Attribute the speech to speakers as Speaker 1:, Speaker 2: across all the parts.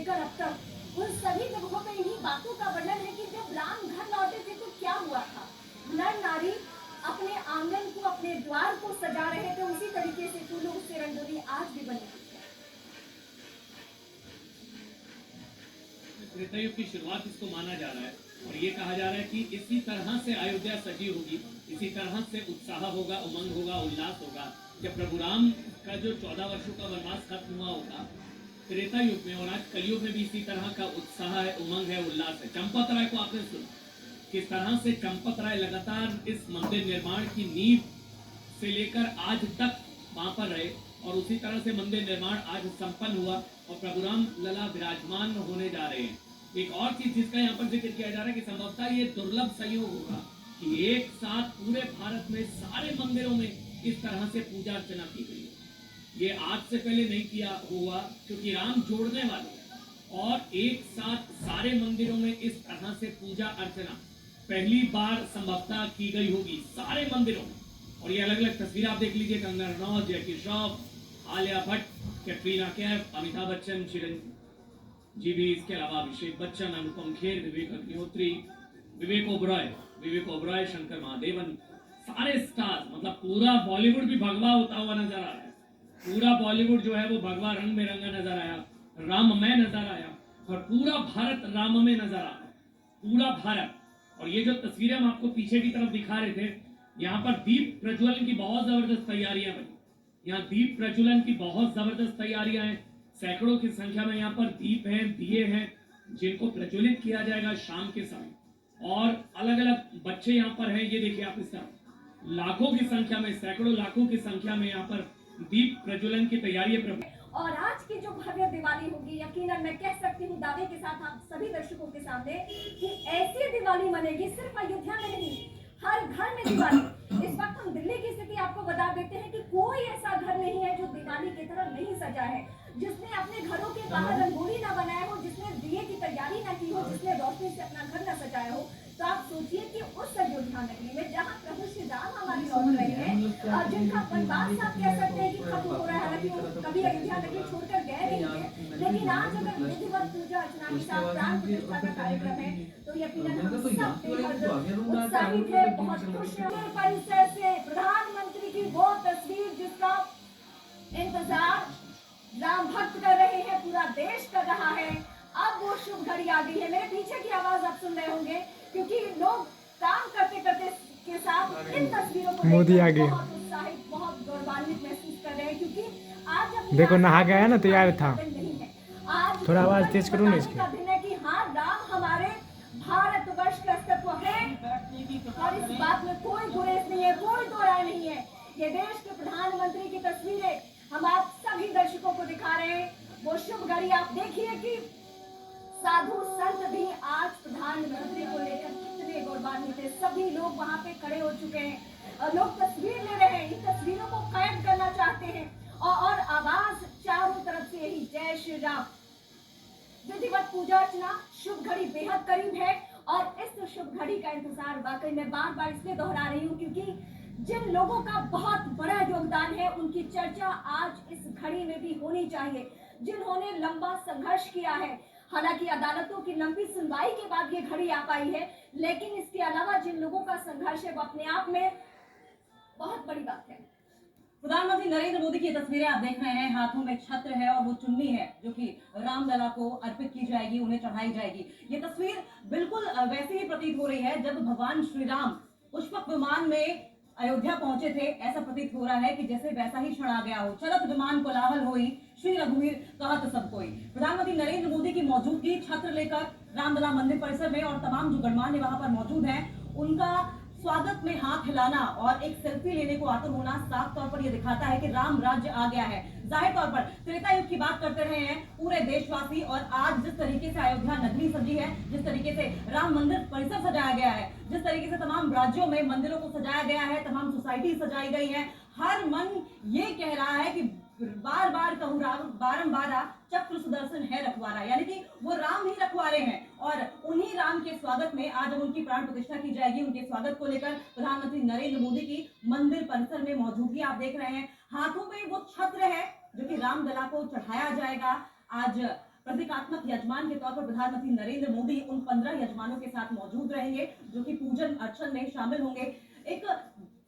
Speaker 1: लेकर अब तक उन सभी जगहों पे इन्हीं बातों का वर्णन है कि जब राम घर लौटे थे तो क्या हुआ था। नर नारी अपने आंगन को, अपने द्वार को सजा रहे थे, उसी तरीके से फूलों से रंगोली आज भी बनी हुई है।
Speaker 2: त्रेता युग की शुरुआत इसको माना जा रहा है और ये कहा जा रहा है कि इसी तरह से अयोध्या सजी होगी, इसी तरह से उत्साह होगा, उमंग होगा, उल्लास होगा जब प्रभु राम का जो 14 वर्षों का वनवास खत्म हुआ होगा त्रेता युग में। और आज कलयुग में भी इसी तरह का उत्साह है, उमंग है, उल्लास है। चंपत राय को आपने सुना किस तरह से चंपत राय लगातार इस मंदिर निर्माण की नींव से लेकर आज तक वहां पर रहे और उसी तरह से मंदिर निर्माण आज संपन्न हुआ और प्रभु राम लला विराजमान होने जा रहे हैं। एक और चीज जिसका यहाँ पर जिक्र किया जा रहा है कि संभवतः ये दुर्लभ संयोग होगा कि एक साथ पूरे भारत में सारे मंदिरों में इस तरह से पूजा अर्चना की गई है। ये आज से पहले नहीं किया हुआ क्योंकि राम जोड़ने वाले हैं और एक साथ सारे मंदिरों में इस तरह से पूजा अर्चना पहली बार संभवतः की गई होगी सारे मंदिरों में। और ये अलग अलग तस्वीर आप देख लीजिए, कंगना रनौत, जैकी श्रॉफ, आलिया भट्ट, कैटरीना कैफ, अमिताभ बच्चन, चिरंजी भी, इसके अलावा अभिषेक बच्चन, अनुपम खेर, विवेक अग्निहोत्री, विवेक ओबरॉय, शंकर महादेवन, सारे स्टार, मतलब पूरा बॉलीवुड भी भगवा होता हुआ नजर आ रहा है। पूरा बॉलीवुड जो है वो भगवा रंग में रंगा नजर आया, राममय नजर आया और पूरा भारत राममय नजर आ रहा है, पूरा भारत। और ये जो तस्वीरें हम आपको पीछे की तरफ दिखा रहे थे, यहाँ पर दीप प्रज्वलन की बहुत जबरदस्त तैयारियां बनी। यहाँ दीप प्रज्वलन की बहुत जबरदस्त तैयारियां हैं, सैकड़ों की संख्या में यहाँ पर दीप हैं, दिए हैं जिनको प्रज्वलित किया जाएगा शाम के समय। और अलग अलग बच्चे यहाँ पर हैं, ये देखिए आप, इस तरह लाखों की संख्या में, सैकड़ों लाखों की संख्या में यहाँ पर दीप प्रज्वलन की तैयारी है।
Speaker 1: और आज की जो भव्य दिवाली होगी, यकीनन मैं कह सकती हूँ दावे के साथ आप सभी दर्शकों के सामने कि ऐसी दिवाली मनेगी सिर्फ अयोध्या में नहीं, हर घर में दिवाली। इस वक्त हम दिल्ली की स्थिति आपको बता देते हैं कि कोई ऐसा घर नहीं है जो दिवाली की तरह नहीं सजा है, जिसने अपने घरों के बाहर रंगोली ना बनाया हो, जिसने दिए की तैयारी ना की हो, जिसने रोशनी से अपना घर न सजाया हो। तो आप सोचिए कि उस अयोध्या नगरी में जहाँ प्रभु श्री राम हमारी लौट रहे हैं, जिनका वनवास आप कह सकते हैं कि खत्म हो रहा है, हालांकि वो कभी अयोध्या नगरी छोड़कर गए नहीं थे, लेकिन आज अगर विधिवत पूजा अर्चना के साथ प्राण प्रतिष्ठा का कार्यक्रम है तो यकीनन हम सब बेहद उत्साहित है, बहुत खुश है। परिसर से प्रधानमंत्री की वो तस्वीर जिसका इंतजार राम भक्त कर रहे हैं, पूरा देश कर रहा है, अब वो शुभ घड़ी आ गई है। मेरे पीछे की आवाज आप सुन रहे होंगे क्योंकि लोग काम करते करते के साथ इन तस्वीरों को
Speaker 3: मोदी आ गए,
Speaker 1: बहुत उत्साहित, बहुत गौरवान्वित महसूस कर रहे हैं क्योंकि आज
Speaker 3: देखो नहा गया ना, तैयार था।
Speaker 1: आज
Speaker 3: थोड़ा आवाज तेज करो ना इसकी।
Speaker 1: दिन है कि हाँ, राम हमारे भारतवर्ष का अस्तित्व है और इस बात में कोई गुरेज नहीं है, कोई दो राय नहीं है। ये देश के प्रधानमंत्री की तस्वीरें हम आप सभी दर्शकों को दिखा रहे हैं। वो शुभ घड़ी आप देखिए कि साधु संत भी आज प्रधानमंत्री को लेकर कितने गौरवान्वित है। सभी लोग वहां पे खड़े हो चुके हैं, लोग तस्वीर ले रहे हैं, इन तस्वीरों को कैद करना चाहते हैं और आवाज चारों तरफ से यही जय श्री राम। विधिवत पूजा अर्चना शुभ घड़ी बेहद करीब है और इस शुभ घड़ी का इंतजार वाकई में बार बार इसलिए दोहरा रही हूँ क्योंकि जिन लोगों का बहुत बड़ा योगदान है उनकी चर्चा आज इस घड़ी में भी होनी चाहिए, जिन्होंने लंबा संघर्ष किया है। हालांकि अदालतों की लंबी सुनवाई के बाद ये घड़ी आ पाई है, लेकिन इसके अलावा जिन लोगों का संघर्ष है वो अपने आप में बहुत बड़ी बात है।
Speaker 4: प्रधानमंत्री नरेंद्र मोदी की तस्वीरें आप देख रहे हैं, हाथों में छत्र है और वो चुन्नी है जो कि रामलला को अर्पित की जाएगी, उन्हें चढ़ाई जाएगी। ये तस्वीर बिल्कुल वैसे ही प्रतीत हो रही है जब भगवान श्री राम पुष्पक विमान में अयोध्या पहुंचे थे। ऐसा प्रतीत हो रहा है कि जैसे वैसा ही क्षण आ गया हो। चलत विमान कोलाहल होई, श्री रघुवीर कहत सब कोई। प्रधानमंत्री नरेंद्र मोदी की मौजूदगी छत्र लेकर रामलला मंदिर परिसर में और तमाम जो गणमान्य वहां पर मौजूद हैं उनका स्वागत में हाथ हिलाना और एक सेल्फी लेने को आतुर होना साफ तौर पर यह दिखाता है कि राम राज्य आ गया है। जाहिर तौर पर त्रेता युग की बात करते रहे हैं पूरे देशवासी और आज जिस तरीके से अयोध्या नगरी सजी है, जिस तरीके से राम मंदिर परिसर सजाया गया है, जिस तरीके से तमाम राज्यों में मंदिरों को सजाया गया है, तमाम सोसाइटी सजाई गई है, हर मन ये कह रहा है कि बार बार कहूँ राम बारंबार चक्र सुदर्शन है रखवारा, यानी कि वो राम ही रखवारे हैं और उन्हीं राम के स्वागत में आज जब उनकी प्राण प्रतिष्ठा की जाएगी, उनके स्वागत को लेकर प्रधानमंत्री नरेंद्र मोदी की मंदिर परिसर में मौजूदगी आप देख रहे हैं। हाथों में वो छत्र है जो कि रामलला को चढ़ाया जाएगा। आज प्रतीकात्मक यजमान के तौर पर प्रधानमंत्री नरेंद्र मोदी उन 15 यजमानों के साथ मौजूद रहेंगे जो कि पूजन अर्चन में शामिल होंगे। एक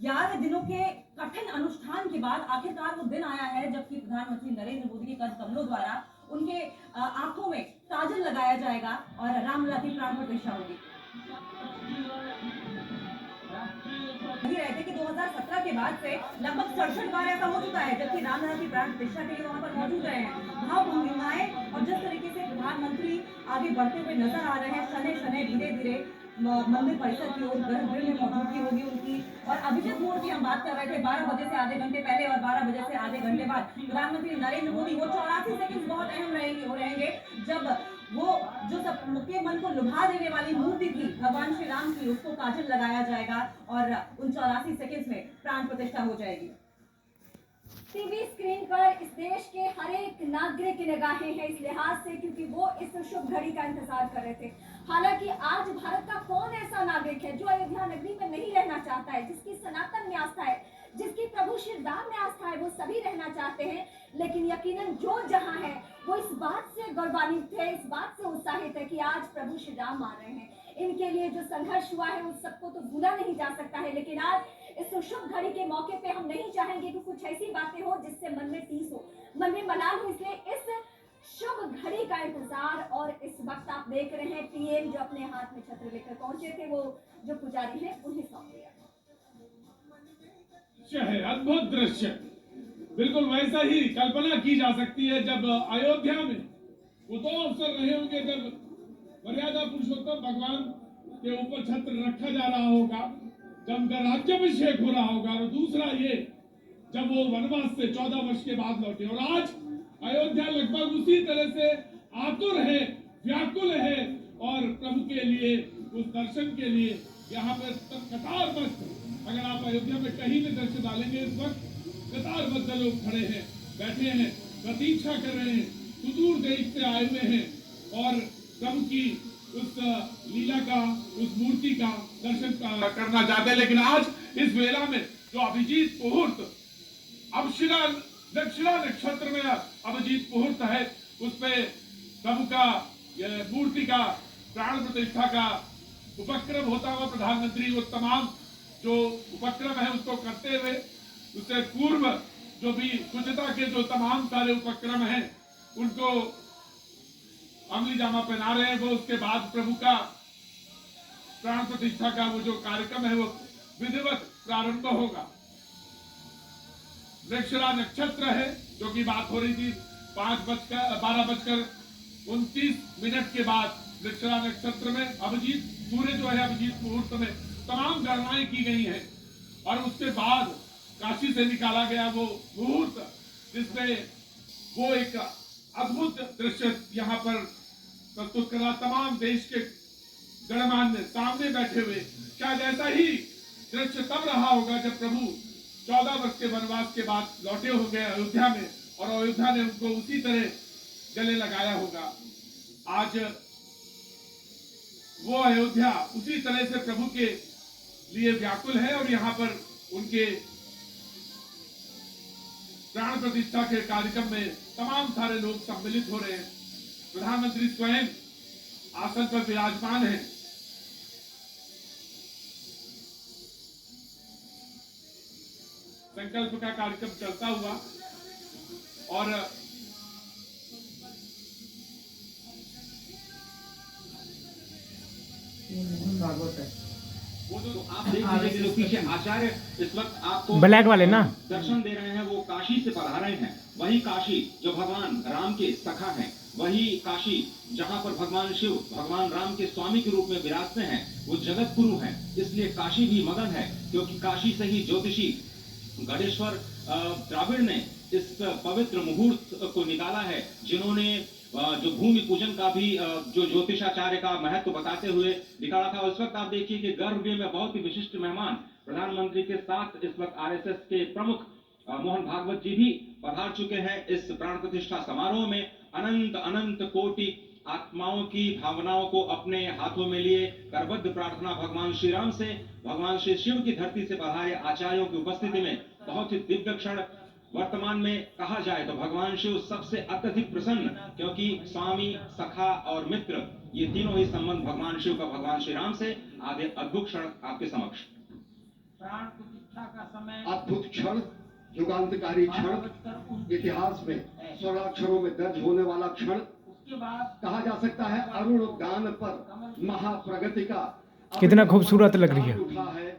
Speaker 4: 11 दिनों के कठिन अनुष्ठान के बाद आखिरकार वो दिन आया है जबकि प्रधानमंत्री नरेंद्र मोदी के कर कमलों द्वारा उनके आंखों में काजल लगाया जाएगा और रामलला की प्राण प्रतिष्ठा होगी। वही रहते कि 2017 के बाद से लगभग 67 बार ऐसा हो चुका है जबकि रामलला की प्राण प्रतिष्ठा के लिए वहां पर मौजूद रहे हैं। भावभंगिमाएं और जिस तरीके से प्रधानमंत्री आगे बढ़ते हुए नजर आ रहे हैं, शनै शनै धीरे धीरे मंदिर परिसर की ओर गर्भगृह में मौजूदगी होगी उनकी। और अभिजीत मोड़ की हम बात कर रहे थे, 12 बजे से आधे घंटे पहले और 12 बजे से आधे घंटे बाद प्रधानमंत्री नरेंद्र मोदी वो 84 सेकंड बहुत अहम रहेंगे जब वो जो सबके मन को लुभा देने वाली मूर्ति थी भगवान श्री राम की, उसको काजल लगाया जाएगा और उन 84 सेकंड में प्राण प्रतिष्ठा हो जाएगी।
Speaker 1: टीवी स्क्रीन पर इस देश के हर एक नागरिक की निगाहें हैं इस लिहाज से क्योंकि वो इस शुभ घड़ी का इंतजार कर रहे थे। हालांकि आज भारत का कौन ऐसा नागरिक है जो अयोध्या नगरी में नहीं रहना चाहता है, जिसकी सनातन में आस्था है, जिसकी प्रभु श्री राम में आस्था है, वो सभी रहना चाहते हैं। लेकिन यकीनन जो जहां है वो इस बात से गौरवान्वित है, इस बात से उत्साहित है कि आज प्रभु श्री राम आ रहे हैं। इनके लिए जो संघर्ष हुआ है उस सबको तो भूला नहीं जा सकता है। लेकिन आज इस शुभ घड़ी के मौके पे हम नहीं चाहेंगे कि कुछ ऐसी बातें हो जिससे मन में टीस हो, मन में मलाल हो। इसलिए इस शुभ घड़ी का इंतजार और इस वक्त आप देख रहे हैं पीएम जो अपने हाथ में छत्र लेकर पहुंचे थे, वो जो पुजारी हैं उन्हें सौंप दिया।
Speaker 5: है अद्भुत दृश्य, बिल्कुल वैसा ही कल्पना की जा सकती है जब अयोध्या में वो दो अवसर रहे होंगे जब मर्यादा पुरुषोत्तम भगवान के ऊपर छत्र रखा जा रहा होगा, जब उनका राज्याभिषेक हो रहा होगा, और दूसरा ये जब वो वनवास से 14 वर्ष के बाद लौटे। और आज अयोध्या लगभग उसी तरह से आतुर है, व्याकुल है और प्रभु के लिए उस दर्शन के लिए यहाँ पर कतारबद्ध, अगर आप अयोध्या में कहीं भी दर्शन डालेंगे इस वक्त कतारबद्ध लोग खड़े हैं, बैठे हैं, प्रतीक्षा कर रहे हैं, सुदूर देश से आए हुए हैं और प्रभु की उस लीला का, उस मूर्ति का दर्शन करना चाहते हैं। लेकिन आज इस वेला में जो अभिजीत मुहूर्त दक्षिणा नक्षत्र में अभिजीत मुहूर्त है, उसमें प्रभु का मूर्ति का प्राण प्रतिष्ठा का उपक्रम होता हुआ प्रधानमंत्री वो तमाम जो उपक्रम है उसको करते हुए, उससे पूर्व जो भी स्वच्छता के जो तमाम सारे उपक्रम हैं उनको अमली जामा पहना रहे हैं। वो उसके बाद प्रभु का प्राण प्रतिष्ठा का वो जो कार्यक्रम है वो विधिवत प्रारंभ होगा। वृक्षरा नक्षत्र है जो की बात हो रही थी, 12:29 के बाद वृक्षरा नक्षत्र में अभिजीत सूर्य जो है अभिजीत मुहूर्त में तमाम गणनाएं की गई हैं और उसके बाद काशी से निकाला गया वो मुहूर्त जिसमें वो एक अद्भुत दृश्य यहाँ पर प्रस्तुत करा। तमाम देश के गणमान्य सामने बैठे हुए, शायद ऐसा ही दृश्य तब रहा होगा जब प्रभु 14 वर्ष के वनवास के बाद लौटे होंगे अयोध्या में और अयोध्या ने उनको उसी तरह गले लगाया होगा। आज वो अयोध्या उसी तरह से प्रभु के लिए व्याकुल है और यहाँ पर उनके प्राण प्रतिष्ठा के कार्यक्रम में तमाम सारे लोग सम्मिलित हो रहे हैं। प्रधानमंत्री स्वयं आसन पर विराजमान हैं। संकल्प का कार्यक्रम चलता हुआ और
Speaker 6: वो तो आप देख लीजिए कि जो पीछे आचार्य इस वक्त आपको
Speaker 3: ब्लैक वाले ना
Speaker 6: दर्शन दे रहे हैं, वो काशी से पधारे हैं। वही काशी जो भगवान राम के सखा हैं, वही काशी जहां पर भगवान शिव भगवान राम के स्वामी के रूप में विराजते हैं, वो जगत गुरु हैं। इसलिए काशी भी मगन है क्योंकि काशी से ही ज्योतिषी गणेश्वर द्राविड़ ने इस पवित्र मुहूर्त को निकाला है, जिन्होंने जो भूमि पूजन का भी जो ज्योतिषाचार्य का महत्व बताते हुए निकाला था। उस वक्त आप देखिए कि गर्भगृह में बहुत ही विशिष्ट मेहमान प्रधानमंत्री के साथ इस वक्त आरएसएस के प्रमुख मोहन भागवत जी भी पधार चुके हैं। इस प्राण प्रतिष्ठा समारोह में अनंत अनंत कोटि आत्माओं की भावनाओं को अपने हाथों में लिए करबद्ध प्रार्थना भगवान श्री राम से, भगवान श्री शिव की धरती से पधारे आचार्यों की उपस्थिति में बहुत ही दिव्य क्षण वर्तमान में कहा जाए तो भगवान शिव सबसे अत्यधिक प्रसन्न, क्योंकि स्वामी, सखा और मित्र ये तीनों ही संबंध भगवान शिव का भगवान श्री राम से। आगे अद्भुत क्षण आपके समक्ष।
Speaker 7: प्राण प्रतिष्ठा का समय
Speaker 8: अद्भुत क्षण, युगांतकारी क्षण, इतिहास में स्वर्णाक्षरों में दर्ज होने वाला क्षण
Speaker 7: उसके बाद
Speaker 8: कहा जा सकता है। अरुण गान पर महाप्रगति का
Speaker 3: कितना खूबसूरत लग रही है।
Speaker 8: उठा है,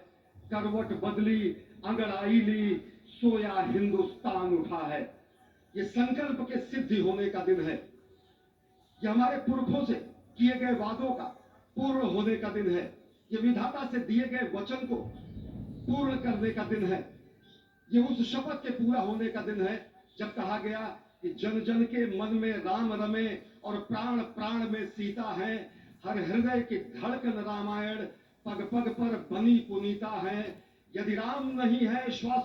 Speaker 8: करवट बदली, अंगड़ाई ली, सोया हिंदुस्तान उठा है। ये संकल्प के सिद्धि होने का दिन है। ये हमारे पुरखों से किए गए वादों का पूर्ण होने का दिन है। ये विधाता से दिए गए वचन को पूर्ण करने का दिन है। ये उस शपथ के पूरा होने का दिन है जब कहा गया कि जन जन के मन में राम रमे और प्राण प्राण में सीता है। हर हृदय की धड़कन रामायण, पग पग पर बनी पुनीता है। यदि राम नहीं है श्वास